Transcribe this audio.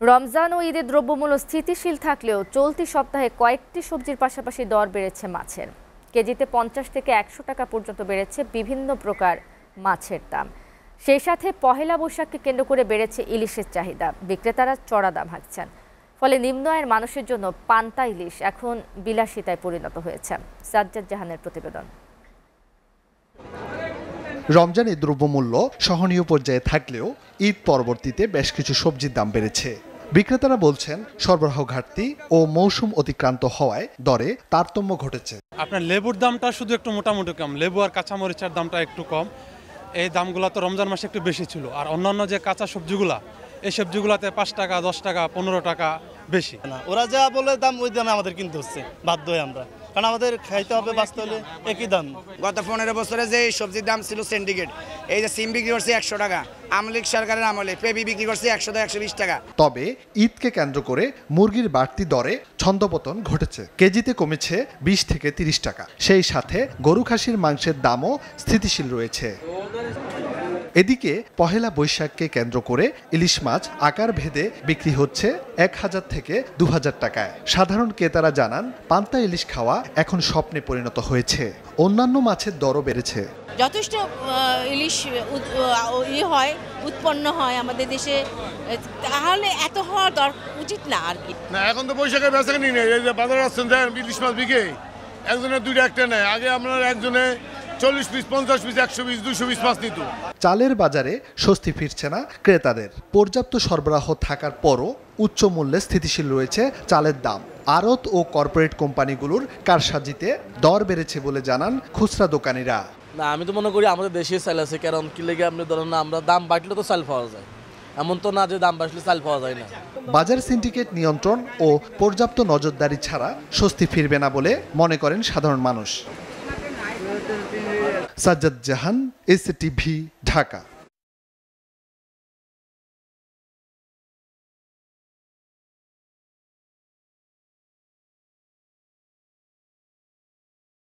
রমজান ও ঈদের দ্রব্যমূল্য স্থিতিশীল থাকলেও চলতি সপ্তাহে কয়েকটি সবজির পাশাপাশি দর বেড়েছে মাছের। কেজিতে 50 থেকে 100 টাকা পর্যন্ত বেড়েছে বিভিন্ন প্রকার মাছের দাম। সেই সাথে পহেলা বৈশাখকে কেন্দ্র করে বেড়েছে ইলিশের চাহিদা। বিক্রেতারা চড়া দাম হাঁকছেন। ফলে নিম্ন আয়ের মানুষের জন্য পান্তা ইলিশ এখন বিলাসিতায় পরিণত হয়েছে। সাজ্জাদ জাহানের প্রতিবেদন। রমজানে দ্রব্যমূল্য সহনীয় পর্যায়ে থাকলেও ঈদ পরবর্তীতে বেশ কিছু সবজির দাম বেড়েছে। বিক্রেতারা বলছেন সরবরাহ ঘাটতি ও মৌসুম অতিক্রান্ত হওয়ায় দরে তারতম্য ঘটেছে। আপনার লেবুর দামটা শুধু একটু মোটামুটি কম, লেবু আর কাঁচামরিচের দামটা একটু কম। এই দামগুলো তো রমজান মাসে একটু বেশি ছিল। আর অন্যান্য যে কাঁচা সবজিগুলা, এই সবজিগুলোতে 5 টাকা 10 টাকা 15 টাকা বেশি। ওরা যা বলে দাম ওই দামে আমাদের কিনতে হচ্ছে, বাধ্য হয়ে আমরা, কারণ আমাদের খাইতে হবে, বাঁচতে হলে একই দাম। গত 15 বছরে যে সবজির দাম ছিল সিন্ডিকেট, এই যে সিম বিক্রি করছে 100 টাকা, আমলিক সরকারের আমলে পেঁপে বিক্রি করছে 100-120 টাকা। তবে ঈদকে কেন্দ্র করে মুরগির বাড়তি দরে ছন্দপতন ঘটেছে। কেজিতে কমেছে 20 থেকে 30 টাকা। সেই সাথে গরু খাসির মাংসের দামও স্থিতিশীল রয়েছে। এদিকে পহেলা বৈশাখকে কেন্দ্র করে ইলিশ মাছ আকার ভেদে বিক্রি হচ্ছে 1000 থেকে 2000 টাকায়। সাধারণ ক্রেতারা জানান পান্তা ইলিশ খাওয়া এখন স্বপ্নে পরিণত হয়েছে। অন্যান্য মাছের দরও বেড়েছে। যথেষ্ট ইলিশ হয়, উৎপন্ন হয় আমাদের দেশে, তাহলে এত হওয়ার উচিত না আর কি। না, এখন তো বৈশাখের বেচাকেনি নেই। এই যে বাজারে আসছেন ইলিশ মাছ বিকে একজনের 2টা একটা নেয়। আগে আপনার একজনে 40 পিস 50 পিস 100 পিস 200 পিস মাছ নিত। চালের বাজারে স্বস্তি ফিরছে না ক্রেতাদের। পর্যাপ্ত সরবরাহ থাকার পরও উচ্চ মূল্যে স্থিতিশীল রয়েছে চালের দাম। আড়ত ও কর্পোরেট কোম্পানিগুলোর কারসাজিতে দর বেড়েছে বলে জানান খুচরা দোকানিরা। না, আমি তো মনে করি আমাদের দেশে চাল আছে, কারণ কি লেগে আপনি ধরেন না, আমরা দাম বাড়লে তো চাল পাওয়া যায়, এমন তো না যে দাম বাড়লে চাল পাওয়া যায় না। বাজার সিন্ডিকেট নিয়ন্ত্রণ ও পর্যাপ্ত নজরদারি ছাড়া স্বস্তি ফিরবে না বলে মনে করেন সাধারণ মানুষ। সাজ্জাদ জাহান, এসটিভি, ঢাকা।